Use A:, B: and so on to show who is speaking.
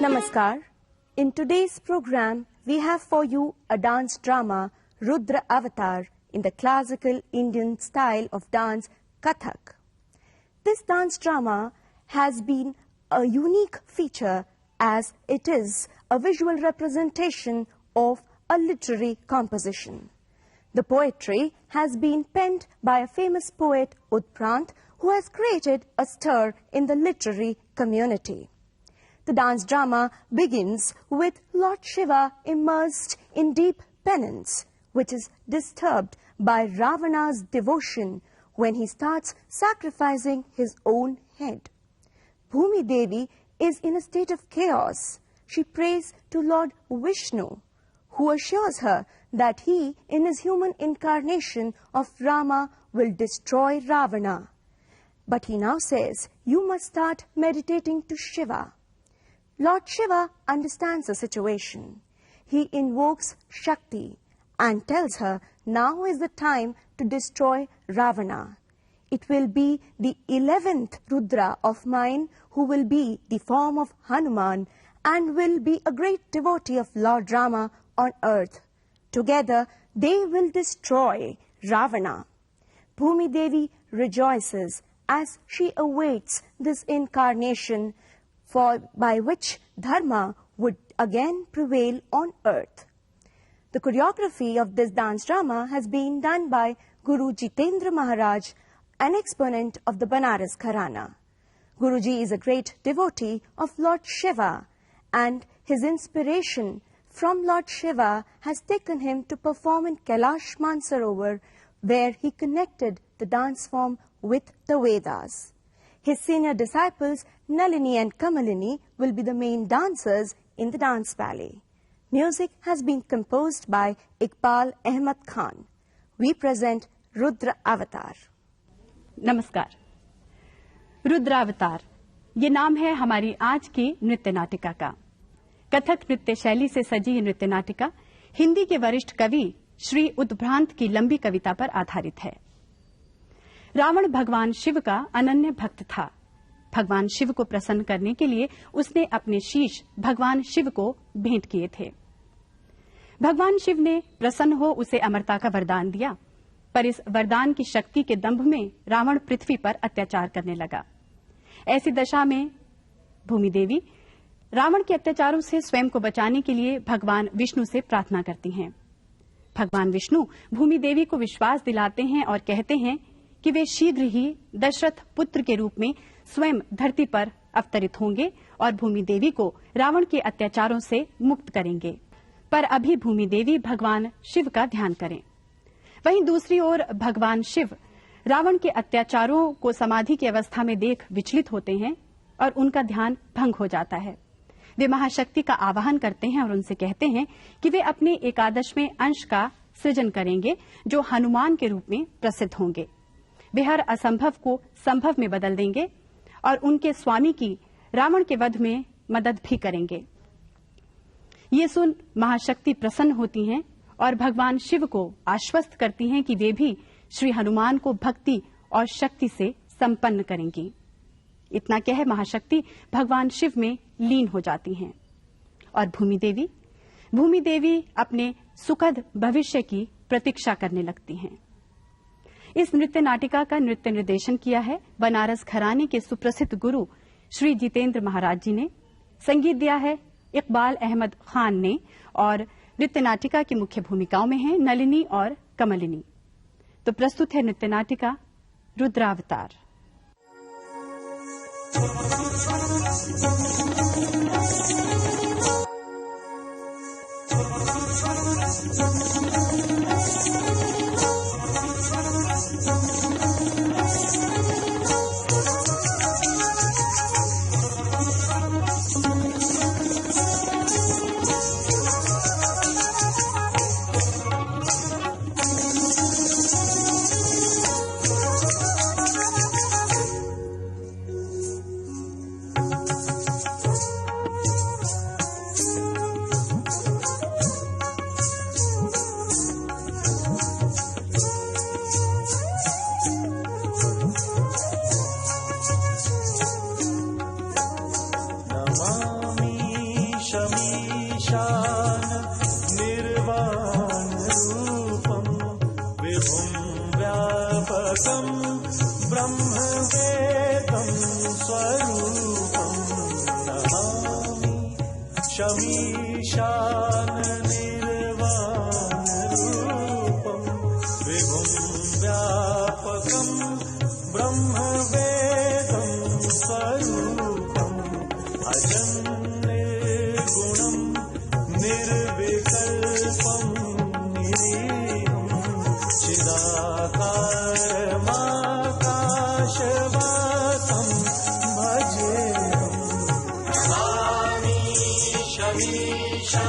A: Namaskar. In today's program, we have for you a dance drama, Rudra Avatar, in the classical Indian style of dance, Kathak. This dance drama has been a unique feature as it is a visual representation of a literary composition. The poetry has been penned by a famous poet, Utprant, who has created a stir in the literary community. The dance drama begins with Lord Shiva immersed in deep penance, which is disturbed by Ravana's devotion when he starts sacrificing his own head. Bhumi Devi is in a state of chaos. She prays to Lord Vishnu, who assures her that he, in his human incarnation of Rama, will destroy Ravana. But he now says, you must start meditating to Shiva. Lord Shiva understands the situation. He invokes Shakti and tells her now is the time to destroy Ravana. It will be the 11th Rudra of mine who will be the form of Hanuman and will be a great devotee of Lord Rama on earth. Together they will destroy Ravana. Bhumi Devi rejoices as she awaits this incarnation by which Dharma would again prevail on earth. The choreography of this dance drama has been done by Guru Jitendra Maharaj, an exponent of the Banaras Gharana. Guruji is a great devotee of Lord Shiva, and his inspiration from Lord Shiva has taken him to perform in Kailash Mansarovar, where he connected the dance form with the Vedas. His senior disciples, Nalini and Kamalini, will be the main dancers in the dance ballet. Music has been composed by Iqbal Ahmad Khan. We present Rudra Avatar.
B: नमस्कार। रुद्रावतार ये नाम है हमारी आज की नृत्य नाटिका का। कथक नृत्य शैली से सजी ये नृत्य नाटिका हिंदी के वरिष्ठ कवि श्री उद्भ्रांत की लंबी कविता पर आधारित है। रावण भगवान शिव का अनन्य भक्त था। भगवान शिव को प्रसन्न करने के लिए उसने अपने शीश भगवान शिव को भेंट किए थे। भगवान शिव ने प्रसन्न हो उसे अमरता का वरदान दिया, पर इस वरदान की शक्ति के दंभ में रावण पृथ्वी पर अत्याचार करने लगा। ऐसी दशा में भूमि देवी रावण के अत्याचारों से स्वयं को बचाने के लिए भगवान विष्णु से प्रार्थना करती हैं। भगवान विष्णु भूमि देवी को विश्वास दिलाते हैं और कहते हैं कि वे शीघ्र ही दशरथ पुत्र के रूप में स्वयं धरती पर अवतरित होंगे और भूमि देवी को रावण के अत्याचारों से मुक्त करेंगे। पर अभी भूमि देवी भगवान शिव का ध्यान करें। वहीं दूसरी ओर भगवान शिव रावण के अत्याचारों को समाधि की अवस्था में देख विचलित होते हैं और उनका ध्यान भंग हो जाता है। वे महाशक्ति का आवाहन करते हैं और उनसे कहते हैं कि वे अपने एकादशवें अंश का सृजन करेंगे जो हनुमान के रूप में प्रसिद्ध होंगे। वे हर असंभव को संभव में बदल देंगे और उनके स्वामी की रावण के वध में मदद भी करेंगे। ये सुन महाशक्ति प्रसन्न होती हैं और भगवान शिव को आश्वस्त करती हैं कि वे भी श्री हनुमान को भक्ति और शक्ति से संपन्न करेंगी। इतना कह महाशक्ति भगवान शिव में लीन हो जाती हैं और भूमि देवी अपने सुखद भविष्य की प्रतीक्षा करने लगती हैं। इस नृत्य नाटिका का नृत्य निर्देशन किया है बनारस घराने के सुप्रसिद्ध गुरु श्री जितेंद्र महाराज जी ने। संगीत दिया है इकबाल अहमद खान ने और नृत्य नाटिका की मुख्य भूमिकाओं में हैं नलिनी और कमलिनी। तो प्रस्तुत है नृत्य नाटिका रुद्रावतार।
C: व्यापकं ब्रह्मवेदं स्वरूपम् अजन्निर्गुणं निर्विकल्पं निरीहं चिदाकारमाकाशवासं भजेऽहम् नमामि शमीशा